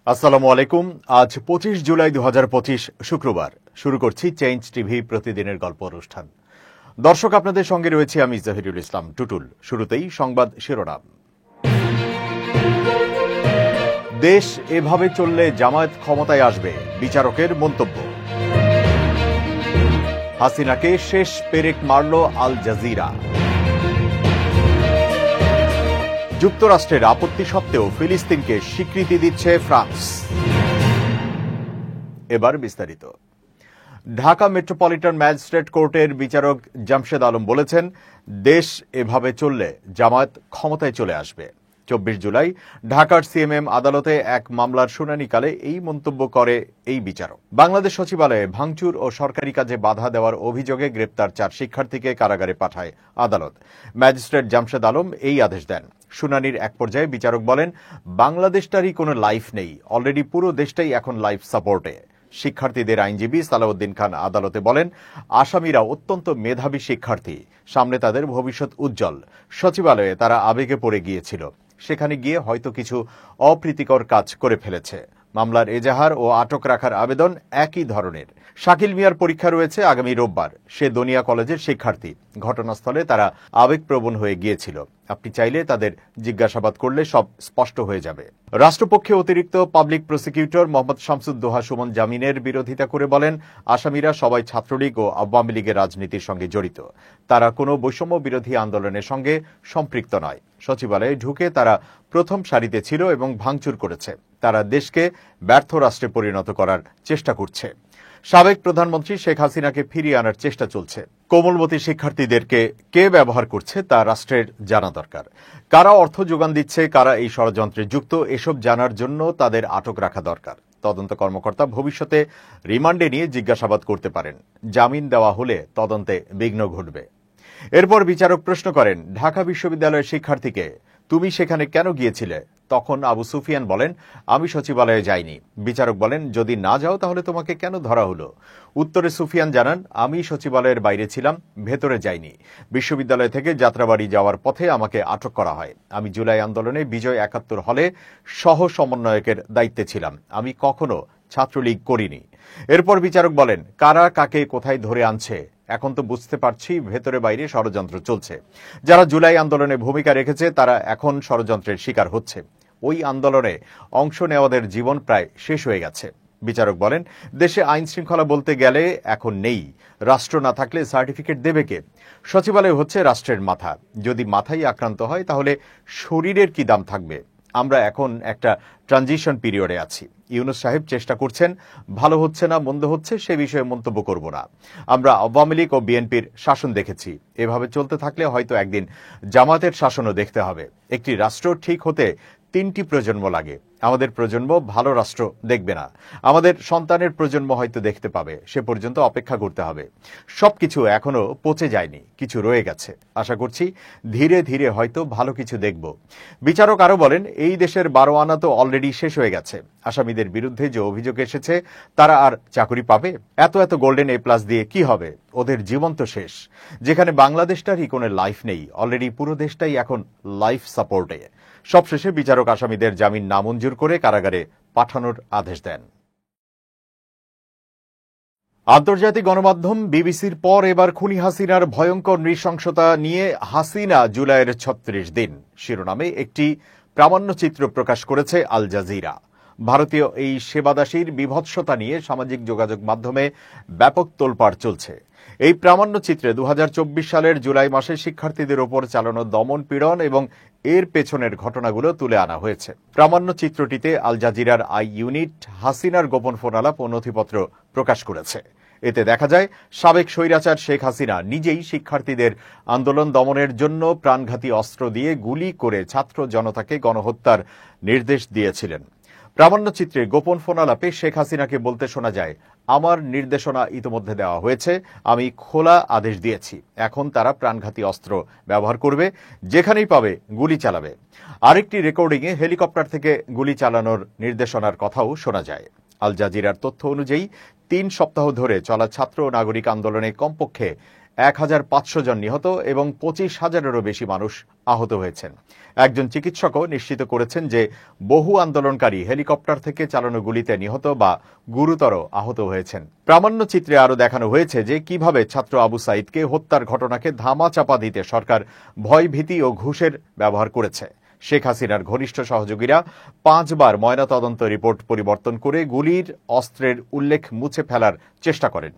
আসসালামু আলাইকুম। আজ 25 জুলাই 2025 শুক্রবার। শুরু করছি চেঞ্জ টিভি প্রতিদিনের গল্প অনুষ্ঠান। দর্শক, আপনাদের সঙ্গে রয়েছে আমি জহিরুল ইসলাম টুটুল। শুরুতেই সংবাদ শিরোনাম। দেশ এভাবে চললে জামায়াত ক্ষমতায় আসবে, বিচারকের মন্তব্য। হাসিনাকে শেষ পেরেক মারল আল জাজিরা। যুক্তরাষ্ট্রের আপত্তি সত্ত্বেও ফিলিস্তিনকে স্বীকৃতি দিচ্ছে ফ্রান্স। এবার বিস্তারিত। ঢাকা মেট্রোপলিটন ম্যাজিস্ট্রেট কোর্টের বিচারক জামশেদ আলম বলেছেন, দেশ এভাবে চললে জামায়াত ক্ষমতায় চলে আসবে। 24 জুলাই ঢাকার সিএমএম আদালতে এক মামলার শুনানিকালে এই মন্তব্য করে এই বিচারক। বাংলাদেশ সচিবালয়ে ভাঙচুর ও সরকারি কাজে বাধা দেওয়ার অভিযোগে গ্রেপ্তার 4 শিক্ষার্থীকে কারাগারে পাঠায় আদালত। ম্যাজিস্ট্রেট জামশেদ আলম এই আদেশ দেন। শুনানির এক পর্যায়ে বিচারক বলেন, বাংলাদেশটারই কোনো লাইফ নেই, অলরেডি পুরো দেশটাই এখন লাইফ সাপোর্টে। শিক্ষার্থীদের আইনজীবী সালাউদ্দিন খান আদালতে বলেন, আসামিরা অত্যন্ত মেধাবী শিক্ষার্থী, সামনে তাদের ভবিষ্যৎ উজ্জ্বল। সচিবালয়ে তারা আবেগে পড়ে গিয়েছিল, সেখানে গিয়ে হয়তো কিছু অপ্রীতিকর কাজ করে ফেলেছে। মামলার এজাহার ও আটক রাখার আবেদন একই ধরনের। শাকিল মিয়ার পরীক্ষা রয়েছে আগামী রোববার। সে দনিয়া কলেজের শিক্ষার্থী। ঘটনাস্থলে তারা আবেগপ্রবণ হয়ে গিয়েছিল। আপনি চাইলে তাদের জিজ্ঞাসাবাদ করলে সব স্পষ্ট হয়ে যাবে। রাষ্ট্রপক্ষে অতিরিক্ত পাবলিক প্রসিকিউটর মোহাম্মদ শামসুদ্দোহা সুমন জামিনের বিরোধিতা করে বলেন, আসামিরা সবাই ছাত্রলীগ ও আওয়ামী লীগের রাজনীতির সঙ্গে জড়িত। তারা কোনো বৈষম্য বিরোধী আন্দোলনের সঙ্গে সম্পৃক্ত নয়। সচিবালয়ে ঢুকে তারা প্রথম সারিতে ছিল এবং ভাঙচুর করেছে। তারা দেশকে ব্যর্থ রাষ্ট্রে পরিণত করার চেষ্টা করছে। সাবেক প্রধানমন্ত্রী শেখ হাসিনাকে ফিরিয়ে আনার চেষ্টা চলছে। কোমলমতি শিক্ষার্থীদেরকে কে ব্যবহার করছে তা রাষ্ট্রের জানা দরকার। কারা অর্থ যোগান দিচ্ছে, কারা এই ষড়যন্ত্রে যুক্ত, এসব জানার জন্য তাদের আটক রাখা দরকার। তদন্ত কর্মকর্তা ভবিষ্যতে রিমান্ডে নিয়ে জিজ্ঞাসাবাদ করতে পারেন। জামিন দেওয়া হলে তদন্তে বিঘ্ন ঘটবে। এরপর বিচারক প্রশ্ন করেন, ঢাকা বিশ্ববিদ্যালয়ের শিক্ষার্থীকে, তুমি সেখানে কেন গিয়েছিলে? তখন আবু সুফিয়ান বলেন, আমি সচিবালয়ে যাইনি। বিচারক বলেন, যদি না যাও তাহলে তোমাকে কেন ধরা হলো? উত্তরে সুফিয়ান জানান, আমি সচিবালয়ের বাইরে ছিলাম, ভেতরে যাইনি। বিশ্ববিদ্যালয় থেকে যাত্রাবাড়ি যাওয়ার পথে আমাকে আটক করা হয়। আমি জুলাই আন্দোলনে বিজয় 71 হলে সহ সমন্বয়কের দায়িত্বে ছিলাম। আমি কখনো ছাত্রলীগ করিনি। এরপর বিচারক বলেন, কারা কাকে কোথায় ধরে আনছে? এখন তো বুঝতে পারছি ভেতরে বাইরে ষড়যন্ত্র চলছে। যারা জুলাই আন্দোলনে ভূমিকা রেখেছে তারা এখন ষড়যন্ত্রের শিকার হচ্ছে। ওই আন্দোলনে অংশ নেওয়াদের জীবন প্রায় শেষ হয়ে গেছে। বিচারক বলেন, দেশে আইন শৃঙ্খলা বলতে গেলে এখন নেই। রাষ্ট্র না থাকলে সার্টিফিকেট দেবে কে? সচিবালয় হচ্ছে রাষ্ট্রের মাথা। যদি মাথাই আক্রান্ত হয় তাহলে শরীরের কি দাম থাকবে? আমরা এখন একটা ট্রানজিশন পিরিয়ডে আছি। ইউনূস সাহেব চেষ্টা করছেন, ভালো হচ্ছে না মন্দ হচ্ছে সে বিষয়ে মন্তব্য করব না। আমরা আওয়ামী লীগ ও বিএনপির শাসন দেখেছি। এভাবে চলতে থাকলে হয়তো একদিন জামাতের শাসনও দেখতে হবে। একটি রাষ্ট্র ঠিক হতে 3টি প্রজন্ম লাগে। আমাদের প্রজন্ম ভালো রাষ্ট্র দেখবে না, আমাদের সন্তানের প্রজন্ম হয়তো দেখতে পাবে। সে পর্যন্ত অপেক্ষা করতে হবে। সবকিছু এখনো পচে যায়নি, কিছু রয়ে গেছে। আশা করছি ধীরে ধীরে হয়তো ভালো কিছু দেখব। বিচারক আরো বলেন, এই দেশের 12 আনা তো অলরেডি শেষ হয়ে গেছে। আসামিদের বিরুদ্ধে যে অভিযোগ এসেছে তারা আর চাকরি পাবে? এত এত গোল্ডেন A+ দিয়ে কি হবে? ওদের জীবন তো শেষ। যেখানে বাংলাদেশটারই কোনো লাইফ নেই, অলরেডি পুরো দেশটাই এখন লাইফ সাপোর্টে। সবশেষে বিচারক আসামিদের জামিন নামঞ্জুর করে কারাগারে পাঠানোর আদেশ দেন। আন্তর্জাতিক গণমাধ্যম বিবিসির পর এবার খুনি হাসিনার ভয়ঙ্কর নৃশংসতা নিয়ে হাসিনা জুলাইয়ের 36 দিন শিরোনামে একটি প্রামাণ্যচিত্র প্রকাশ করেছে আল জাজিরা। ভারতীয় এই সেবাদাসীর বিভৎসতা নিয়ে সামাজিক যোগাযোগ মাধ্যমে ব্যাপক তোলপাড় চলছে। এই প্রামাণ্যচিত্রে 2024 সালের জুলাই মাসে শিক্ষার্থীদের ওপর চালানো দমন পীড়ন এবং এর পেছনের ঘটনাগুলো তুলে আনা হয়েছে। প্রামাণ্যচিত্রটিতে আল জাজিরার আই ইউনিট হাসিনার গোপন ফোনালাপ ও নথিপত্র প্রকাশ করেছে। এতে দেখা যায়, সাবেক স্বৈরাচার শেখ হাসিনা নিজেই শিক্ষার্থীদের আন্দোলন দমনের জন্য প্রাণঘাতী অস্ত্র দিয়ে গুলি করে ছাত্র জনতাকে গণহত্যার নির্দেশ দিয়েছিলেন। প্রামাণ্যচিত্রে গোপন ফোনালাপে শেখ হাসিনাকে বলতে শোনা যায়, আমার নির্দেশনা ইতোমধ্যে দেওয়া হয়েছে, আমি খোলা আদেশ দিয়েছি। এখন তারা প্রাণঘাতী অস্ত্র ব্যবহার করবে, যেখানেই পাবে গুলি চালাবে। আরেকটি রেকর্ডিংয়ে হেলিকপ্টার থেকে গুলি চালানোর নির্দেশনার কথাও শোনা যায়। আল জাজিরার তথ্য অনুযায়ী 3 সপ্তাহ ধরে চলা ছাত্র ও নাগরিক আন্দোলনে কমপক্ষে 1500 জন নিহত এবং 25,000-এরও বেশি মানুষ আহত হয়েছেন। একজন চিকিৎসকও নিশ্চিত করেছেন যে বহু আন্দোলনকারী হেলিকপ্টার থেকে চালানো গুলিতে নিহত বা গুরুতর আহত হয়েছেন। প্রামাণ্যচিত্রে আরও দেখানো হয়েছে যে কিভাবে ছাত্র আবু সাঈদকে হত্যার ঘটনাকে ধামাচাপা দিতে সরকার ভয়ভীতি ও ঘুষের ব্যবহার করেছে। শেখ হাসিনার ঘনিষ্ঠ সহযোগীরা 5 বার ময়নাতদন্ত রিপোর্ট পরিবর্তন করে গুলির অস্ত্রের উল্লেখ মুছে ফেলার চেষ্টা করেন।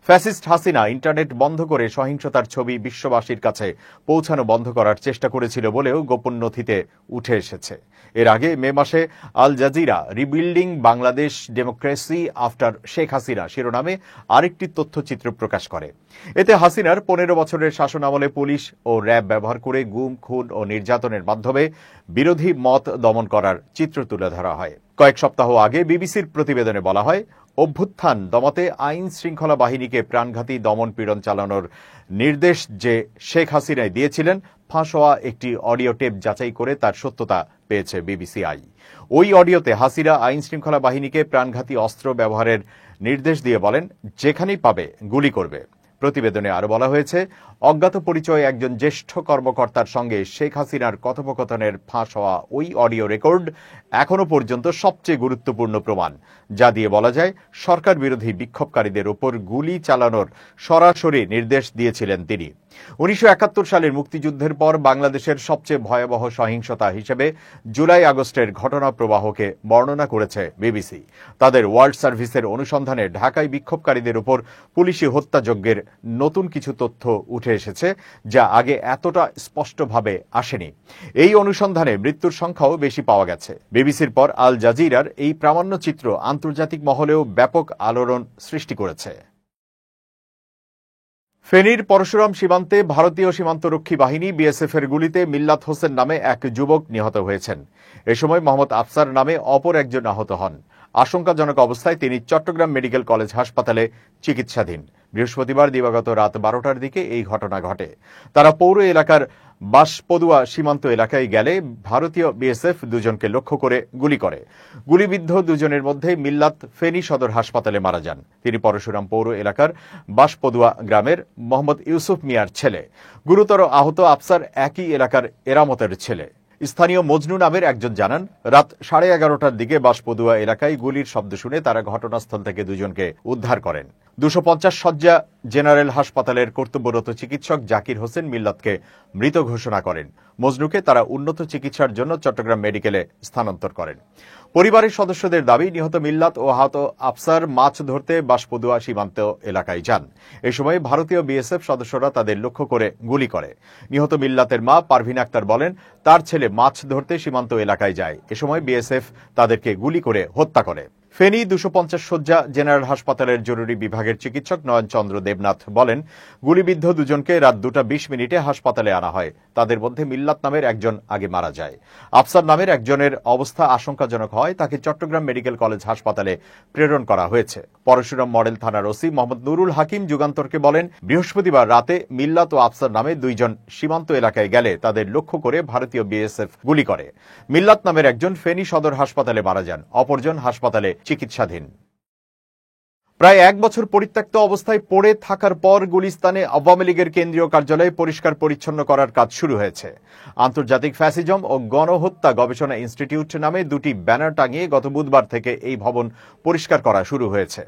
ফ্যাসিস্ট হাসিনা ইন্টারনেট বন্ধ করে সহিংসতার ছবি বিশ্ববাসীর কাছে পৌঁছানো বন্ধ করার চেষ্টা করেছিল বলেও গোপন নথিতে উঠে এসেছে। এর আগে মে মাসে Al Jazeera rebuilding Bangladesh democracy after Sheikh Hasina শিরোনামে আরেকটি তথ্যচিত্র প্রকাশ করে। এতে হাসিনার 15 বছরের শাসনামলে পুলিশ ও র্যাব ব্যবহার করে গুম, খুন ও নির্যাতনের মাধ্যমে বিরোধী মত দমন করার চিত্র তুলে ধরা হয়। কয়েক সপ্তাহ আগে বিবিসির প্রতিবেদনে বলা হয়, অভ্যুত্থান দমাতে আইন শৃঙ্খলা বাহিনীকে প্রাণঘাতী দমন পীড়ন চালানোর নির্দেশ যে শেখ হাসিনাই দিয়েছিলেন, ফাঁস হওয়া একটি অডিও টেপ যাচাই করে তার সত্যতা পেয়েছে বিবিসিআই। ওই অডিওতে হাসিনা আইন শৃঙ্খলা বাহিনীকে প্রাণঘাতী অস্ত্র ব্যবহারের নির্দেশ দিয়ে বলেন, যেখানেই পাবে গুলি করবে। প্রতিবেদনে আরো বলা হয়েছে, অজ্ঞাত পরিচয় একজন জ্যেষ্ঠ কর্মকর্তার সঙ্গে শেখ হাসিনার কথোপকথনের ফাঁস হওয়া ওই অডিও রেকর্ড এখনো পর্যন্ত সবচেয়ে গুরুত্বপূর্ণ প্রমাণ, যা দিয়ে বলা যায় সরকার বিরোধী বিক্ষোভকারীদের ওপর গুলি চালানোর সরাসরি নির্দেশ দিয়েছিলেন তিনি। 1971 সালের মুক্তিযুদ্ধের পর বাংলাদেশের সবচেয়ে ভয়াবহ সহিংসতা হিসেবে জুলাই আগস্টের ঘটনা প্রবাহকে বর্ণনা করেছে বিবিসি। তাদের ওয়ার্ল্ড সার্ভিসের অনুসন্ধানে ঢাকায় বিক্ষোভকারীদের উপর পুলিশি হত্যাযজ্ঞের নতুন কিছু তথ্য উঠে এসেছে, যা আগে এতটা স্পষ্টভাবে আসেনি। এই অনুসন্ধানে মৃত্যুর সংখ্যাও বেশি পাওয়া গেছে। বিবিসির পর আল জাজিরার এই প্রামাণ্যচিত্র আন্তর্জাতিক মহলেও ব্যাপক আলোড়ন সৃষ্টি করেছে। ফেনীর পরশুরাম সীমান্তে ভারতীয় সীমান্তরক্ষী বাহিনী বিএসএফ এর গুলিতে মিল্লাত হোসেন নামে এক যুবক নিহত হয়েছেন। এ সময় মোহাম্মদ আফসার নামে অপর একজন আহত হন। আশঙ্কাজনক অবস্থায় তিনি চট্টগ্রাম মেডিকেল কলেজ হাসপাতালে চিকিৎসাধীন। বৃহস্পতিবার দিবাগত রাত 12টার দিকে এই ঘটনা ঘটে। তারা পৌর এলাকার বাঁশপদুয়া সীমান্ত এলাকায় গেলে ভারতীয় বিএসএফ দুজনকে লক্ষ্য করে গুলি করে। গুলিবিদ্ধ দুজনের মধ্যে মিল্লাত ফেনী সদর হাসপাতালে মারা যান। তিনি পরশুরাম পৌর এলাকার বাঁশপদুয়া গ্রামের মোহাম্মদ ইউসুফ মিয়ার ছেলে। গুরুতর আহত আফসার একই এলাকার এরামতের ছেলে। স্থানীয় মজনু নামের একজন জানান, রাত 11:30টার দিকে বাঁশপদুয়া এলাকায় গুলির শব্দ শুনে তারা ঘটনাস্থল থেকে দুজনকে উদ্ধার করেন। 250 শয্যা জেনারেল হাসপাতালের কর্তব্যরত চিকিৎসক জাকির হোসেন মিল্লাতকে মৃত ঘোষণা করেন। মজনুকে তারা উন্নত চিকিৎসার জন্য চট্টগ্রাম মেডিকেলে স্থানান্তর করেন। পরিবারের সদস্যদের দাবি, নিহত মিল্লাত ও আহত আফসার মাছ ধরতে বাঁশপদুয়া সীমান্ত এলাকায় যান। এ সময় ভারতীয় বিএসএফ সদস্যরা তাদের লক্ষ্য করে গুলি করে। নিহত মিল্লাতের মা পারভিন আক্তার বলেন, তার ছেলে মাছ ধরতে সীমান্ত এলাকায় যায়। এ সময় বিএসএফ তাদেরকে গুলি করে হত্যা করে। ফেনী 250 শয্যা জেনারেল হাসপাতালের জরুরি বিভাগের চিকিৎসক নয়ন চন্দ্র দেবনাথ বলেন, গুলিবিদ্ধ দুজনকে রাত 2:20 হাসপাতালে আনা হয়। তাদের মধ্যে মিল্লাত নামের একজন আগে মারা যায়। আফসার নামের একজনের অবস্থা আশঙ্কাজনক হয়, তাকে চট্টগ্রাম মেডিকেল কলেজ হাসপাতালে প্রেরণ করা হয়েছে। পরশুরাম মডেল থানার ওসি মোহাম্মদ নুরুল হাকিম যুগান্তরকে বলেন, বৃহস্পতিবার রাতে মিল্লাত ও আফসার নামে দুইজন সীমান্ত এলাকায় গেলে তাদের লক্ষ্য করে ভারতীয় বিএসএফ গুলি করে। মিল্লাত নামের একজন ফেনী সদর হাসপাতালে মারা যান, অপরজন হাসপাতালে চিকিৎসাধীন। প্রায় 1 বছর পরিত্যক্ত অবস্থায় পড়ে থাকার পর গুলিস্তানে আওয়ামী লীগের কেন্দ্রীয় কার্যালয় পরিষ্কার পরিচ্ছন্ন করার কাজ শুরু হয়েছে। আন্তর্জাতিক ফ্যাসিজম ও গণহত্যা গবেষণা ইনস্টিটিউট নামে 2টি ব্যানার টাঙিয়ে গত বুধবার থেকে এই ভবন পরিষ্কার করা শুরু হয়েছে।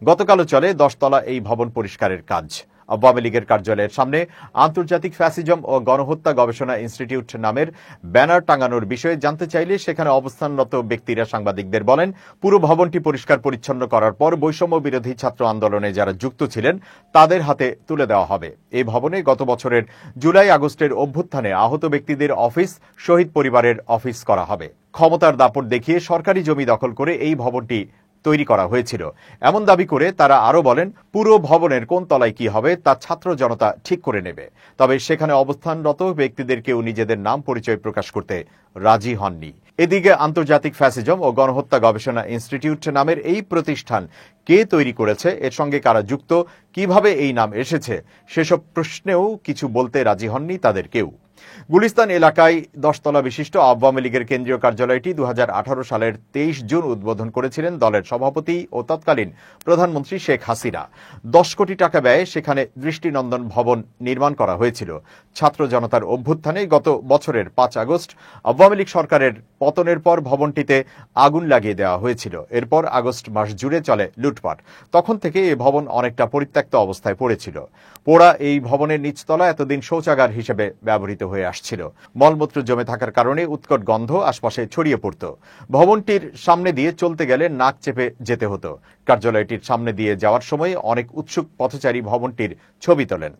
গতকালও চলে 10 তলা এই ভবন পরিষ্কারের কাজ। আওয়ামী লীগের কার্যালয়ের সামনে আন্তর্জাতিক ফ্যাসিজম ও গণহত্যা গবেষণা ইনস্টিটিউট নামের ব্যানার টাঙানোর বিষয়ে জানতে চাইলে সেখানে অবস্থানরত ব্যক্তিরা সাংবাদিকদের বলেন, পুরো ভবনটি পরিষ্কার পরিচ্ছন্ন করার পর বৈষম্য বিরোধী ছাত্র আন্দোলনে যারা যুক্ত ছিলেন তাদের হাতে তুলে দেওয়া হবে। এই ভবনে গত বছরের জুলাই আগস্টের অভ্যুত্থানে আহত ব্যক্তিদের অফিস, শহীদ পরিবারের অফিস করা হবে। ক্ষমতার দাপট দেখিয়ে সরকারি জমি দখল করে এই ভবনটি তৈরি করা হয়েছিল এমন দাবি করে তারা আরো বলেন, পুরো ভবনের কোন তলায় কি হবে তা ছাত্র জনতা ঠিক করে নেবে। তবে সেখানে অবস্থানরত ব্যক্তিদের কেউ নিজেদের নাম পরিচয় প্রকাশ করতে রাজি হননি। এদিকে আন্তর্জাতিক ফ্যাসিজম ও গণহত্যা গবেষণা ইনস্টিটিউট নামের এই প্রতিষ্ঠান কে তৈরি করেছে, এর সঙ্গে কারা যুক্ত, কিভাবে এই নাম এসেছে, সেসব প্রশ্নেও কিছু বলতে রাজি হননি তাদের কেউ। গুলিস্তান এলাকায় 10 তলা বিশিষ্ট আওয়ামী লীগের কেন্দ্রীয় কার্যালয়টি 2018 সালের 23 জুন উদ্বোধন করেছিলেন দলের সভাপতি ও তৎকালীন প্রধানমন্ত্রী শেখ হাসিনা। 10 কোটি টাকা ব্যয়ে সেখানে দৃষ্টিনন্দন ভবন নির্মাণ করা হয়েছিল। ছাত্র জনতার অভ্যুত্থানে গত বছরের 5 আগস্ট আওয়ামী লীগ সরকারের পতনের পর ভবনটিতে আগুন লাগিয়ে দেওয়া হয়েছিল। এরপর আগস্ট মাস জুড়ে চলে লুটপাট। তখন থেকে এই ভবন অনেকটা পরিত্যক্ত অবস্থায় পড়েছিল। পোড়া এই ভবনের নিচতলা এতদিন শৌচাগার হিসেবে ব্যবহৃত হয়ে আসছিল। মলমূত্র জমে থাকার কারণে উৎকট গন্ধ আশপাশে ছড়িয়ে পড়ত। ভবনটির সামনে দিয়ে চলতে গেলে নাক চেপে যেতে হতো। কার্যালয়টির সামনে দিয়ে যাওয়ার সময় অনেক উৎসুক পথচারী ভবনটির ছবি তোলেন।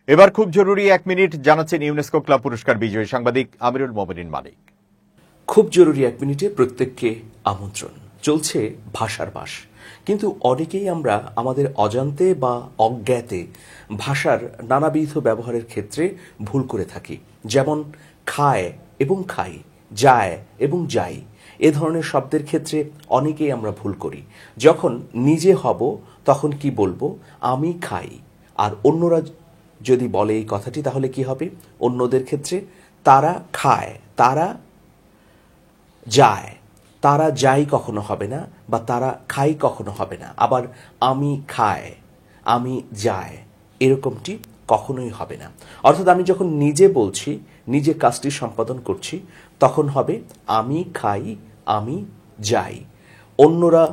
এবার খুব জরুরি 1 মিনিট জানাচ্ছেন ইউনেস্কো ক্লাব পুরস্কার বিজয়ী সাংবাদিক আমিরুল মোমিনিন মানিক। খুব জরুরি 1 মিনিটে প্রত্যেককে আমন্ত্রণ। চলছে ভাষার বাস, কিন্তু অনেকেই আমরা আমাদের অজান্তে বা অজ্ঞাতে ভাষার নানাবিধ ব্যবহারের ক্ষেত্রে ভুল করে থাকি। যেমন খায় এবং খাই, যায় এবং যাই, এ ধরনের শব্দের ক্ষেত্রে অনেকেই আমরা ভুল করি। যখন নিজে হব তখন কি বলবো? আমি খাই। আর অন্যরা যদি বলে এই কথাটি, তাহলে কি হবে? অন্যদের ক্ষেত্রে তারা খায়, তারা যায়। তারা যাই কখনো হবে না, বা তারা খাই কখনো হবে না। আবার আমি খায়, আমি যায়, এরকমটি কখনোই হবে না। অর্থাৎ আমি যখন নিজে বলছি, নিজে কাজটি সম্পাদন করছি, তখন হবে আমি খাই, আমি যাই। অন্যরা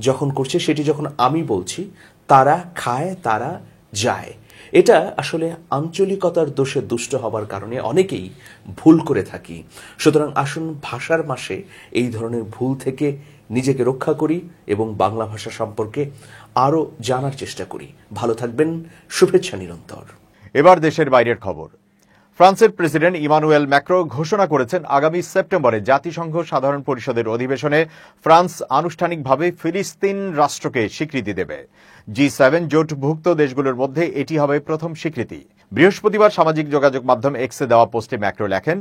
যখন করছে, সেটি যখন আমি বলছি, তারা খায়, তারা যায়। এটা আসলে আঞ্চলিকতার দোষে দুষ্ট হবার কারণে অনেকেই ভুল করে থাকি। সুতরাং আসুন ভাষার মাসে এই ধরনের ভুল থেকে নিজেকে রক্ষা করি এবং বাংলা ভাষা সম্পর্কে আরও জানার চেষ্টা করি। ভালো থাকবেন, শুভেচ্ছা নিরন্তর। এবার দেশের বাইরের খবর। ফ্রান্সের প্রেসিডেন্ট ইমানুয়েল ম্যাক্রো ঘোষণা করেছেন আগামী সেপ্টেম্বরে জাতিসংঘ সাধারণ পরিষদের অধিবেশনে ফ্রান্স আনুষ্ঠানিকভাবে ফিলিস্তিন রাষ্ট্রকে স্বীকৃতি দেবে। G7 জোটভুক্ত দেশগুলোর মধ্যে এটি হবে প্রথম স্বীকৃতি। বৃহস্পতিবার সামাজিক যোগাযোগ মাধ্যম এক্সে দেওয়া পোস্টে ম্যাক্রো লেখেন,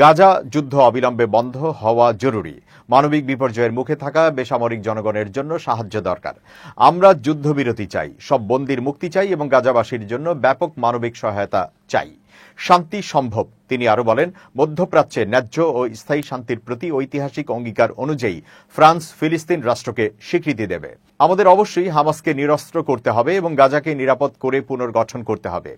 গাজা যুদ্ধ অবিলম্বে বন্ধ হওয়া জরুরি। মানবিক বিপর্যয়ের মুখে থাকা বেসামরিক জনগণের জন্য সাহায্য দরকার। আমরা যুদ্ধবিরতি চাই, সব বন্দীর মুক্তি চাই এবং গাজাবাসীর জন্য ব্যাপক মানবিক সহায়তা চাই। শান্তি সম্ভব। তিনি আরো বলেন, মধ্যপ্রাচ্যে ন্যায্য ও স্থায়ী শান্তির প্রতি ঐতিহাসিক অঙ্গীকার অনুযায়ী ফ্রান্স ফিলিস্তিন রাষ্ট্রকে স্বীকৃতি দেবে। আমাদের অবশ্যই হামাসকে নিরস্ত্র করতে হবে এবং গাজাকে নিরাপদ করে পুনর্গঠন করতে হবে।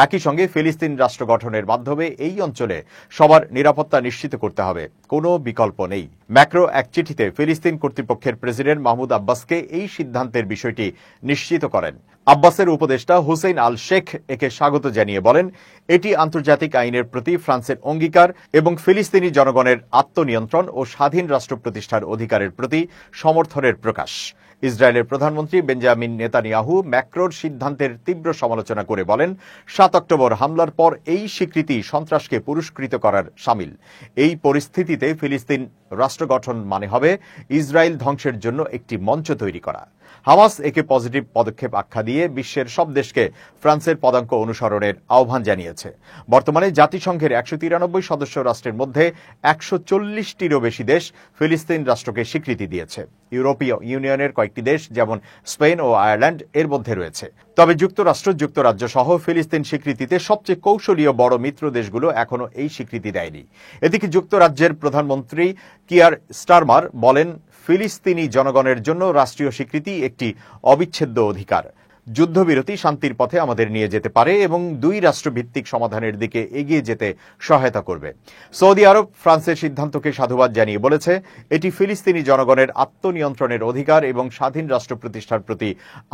একই সঙ্গে ফিলিস্তিন রাষ্ট্র গঠনের মাধ্যমে এই অঞ্চলে সবার নিরাপত্তা নিশ্চিত করতে হবে, কোনো বিকল্প নেই। ম্যাক্রো এক চিঠিতে ফিলিস্তিন কর্তৃপক্ষের প্রেসিডেন্ট মাহমুদ আব্বাসকে এই সিদ্ধান্তের বিষয়টি নিশ্চিত করেন। আব্বাসের উপদেষ্টা হুসেইন আল শেখ একে স্বাগত জানিয়ে বলেন, এটি আন্তর্জাতিক আইনের প্রতি ফ্রান্সের অঙ্গীকার এবং ফিলিস্তিনি জনগণের আত্মনিয়ন্ত্রণ ও স্বাধীন রাষ্ট্র প্রতিষ্ঠার অধিকারের প্রতি সমর্থনের প্রকাশ। ইসরায়েলের প্রধানমন্ত্রী বেঞ্জামিন নেতানিয়াহু ম্যাক্রোর সিদ্ধান্তের তীব্র সমালোচনা করে বলেন, 7 অক্টোবর হামলার পর এই স্বীকৃতি সন্ত্রাসকে পুরস্কৃত করার শামিল। এই পরিস্থিতিতে ফিলিস্তিন রাষ্ট্র গঠন মানে হবে ইসরায়েল ধ্বংসের জন্য একটি মঞ্চ তৈরি করা। হামাস একে পজিটিভ পদক্ষেপ আখ্যা দিয়ে বিশ্বের সব দেশকে ফ্রান্সের পদাঙ্ক অনুসরণের আহ্বান জানিয়েছে। বর্তমানে জাতিসংঘের 193 সদস্য রাষ্ট্রের মধ্যে 140টিরও বেশি দেশ ফিলিস্তিন রাষ্ট্রকে স্বীকৃতি দিয়েছে। ইউরোপীয় ইউনিয়নের কয়েকটি দেশ যেমন স্পেন ও আয়ারল্যান্ড এর মধ্যে রয়েছে। তবে যুক্তরাষ্ট্র, যুক্তরাজ্য সহ ফিলিস্তিন স্বীকৃতিতে সবচেয়ে কৌশলীয় বড় মিত্র দেশগুলো এখনো এই স্বীকৃতি দেয়নি। এদিকে যুক্তরাজ্যের প্রধানমন্ত্রী কিয়ার স্টারমার বলেন, ফিলিস্তিনি জনগণের জন্য রাষ্ট্রীয় স্বীকৃতি একটি অবিচ্ছেদ্য অধিকার। যুদ্ধবিরতি শান্তির পথে আমাদের নিয়ে যেতে পারে এবং 2 রাষ্ট্রভিত্তিক সমাধানের দিকে এগিয়ে যেতে সহায়তা করবে। সৌদি আরব ফ্রান্সের সিদ্ধান্তকে সাধুবাদ জানিয়ে বলেছে, এটি ফিলিস্তিনি জনগণের আত্মনিয়ন্ত্রণের অধিকার এবং স্বাধীন রাষ্ট্র প্রতিষ্ঠার প্রতি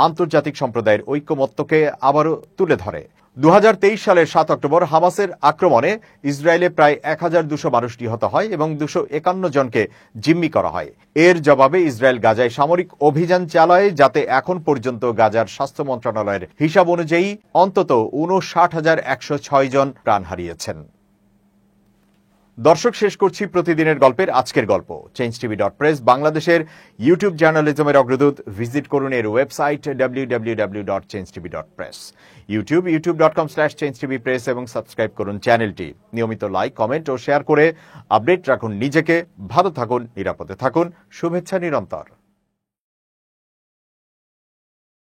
আন্তর্জাতিক সম্প্রদায়ের ঐকমত্যকে আবারও তুলে ধরে। 2023 সালের 7 অক্টোবর হামাসের আক্রমণে ইসরায়েলে প্রায় 1200 মানুষ নিহত হয় এবং 251 জনকে জিম্মি করা হয়। এর জবাবে ইসরায়েল গাজায় সামরিক অভিযান চালায়, যাতে এখন পর্যন্ত গাজার স্বাস্থ্য মন্ত্রণালয়ের হিসাব অনুযায়ী অন্তত 59,106 জন প্রাণ হারিয়েছেন। দর্শক, শেষ করছি প্রতিদিনের গল্পের আজকের গল্প। changetv.press বাংলাদেশের ইউটিউব জার্নালিজমের অগ্রদূত। ভিজিট করুন এর ওয়েবসাইট www.changetv.press, ইউটিউব youtube.com/changetvpress এবং সাবস্ক্রাইব করুন চ্যানেলটি। নিয়মিত লাইক, কমেন্ট ও শেয়ার করে আপডেট রাখুন নিজেকে। ভালো থাকুন, নিরাপদে থাকুন। শুভেচ্ছা নিরন্তর।